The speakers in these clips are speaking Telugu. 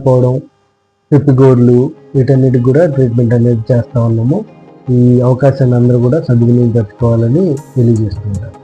రాలిపోవడం, పిప్పిగోర్లు, వీటన్నిటికి కూడా ట్రీట్మెంట్ అనేది చేస్తూ ఉన్నాము. ఈ అవకాశాన్ని అందరూ కూడా సద్వినియోగపరచుకోవాలని తెలియజేస్తుంటారు.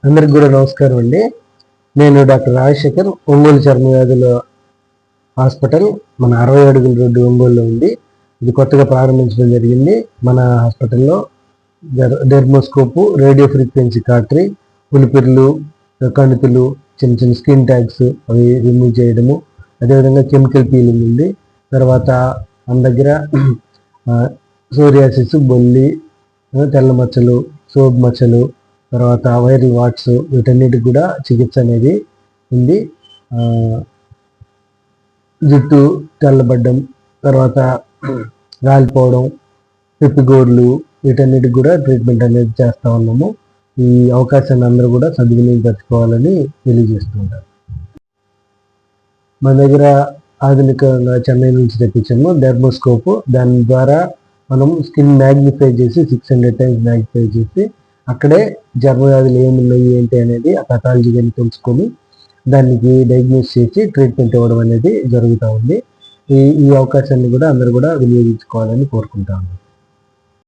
అందరికి కూడా నమస్కారం అండి. నేను డాక్టర్ రాజశేఖర్, ఒంగోలు చర్మ వ్యాధుల హాస్పిటల్ మన 60 అడుగుల రోడ్డు ఒంగోలులో ఉంది. ఇది కొత్తగా ప్రారంభించడం జరిగింది. మన హాస్పిటల్లో డెర్మోస్కోపు, రేడియో ఫ్రీక్వెన్సీ కాటరీ, పులిపిర్లు, కణితులు, చిన్న చిన్న స్కిన్ ట్యాగ్స్ అవి రిమూవ్ చేయడము, అదేవిధంగా కెమికల్ పీలింగ్ ఉంది. తర్వాత మన దగ్గర సోరియాసిస్, బొల్లి, తెల్ల మచ్చలు, సోప్ మచ్చలు, తర్వాత వైరల్ వాట్స్, వీటన్నిటికి కూడా చికిత్స అనేది ఉంది. జుట్టు తెల్లబడ్డం, తర్వాత రాలిపోవడం, పిప్పిగోర్లు, వీటన్నిటికి కూడా ట్రీట్మెంట్ అనేది చేస్తూ ఉన్నాము. ఈ అవకాశాన్ని అందరూ కూడా సద్వినియోగపరచుకోవాలని తెలియజేస్తుంటారు. మన దగ్గర ఆధునికంగా చెన్నై నుంచి తెప్పించాము డెర్మోస్కోప్. దాని ద్వారా మనం స్కిన్ మ్యాగ్నిఫై చేసి 600 times మ్యాగ్నిఫై చేసి అక్కడే చర్మవ్యాధులు ఏమున్నాయి ఏంటి అనేది ఆ పెథాలజీ కానీ తెలుసుకొని దానికి డయాగ్నోస్ చేసి ట్రీట్మెంట్ ఇవ్వడం అనేది జరుగుతూ ఉంది. ఈ అవకాశాన్ని కూడా అందరూ కూడా వినియోగించుకోవాలని కోరుకుంటాము.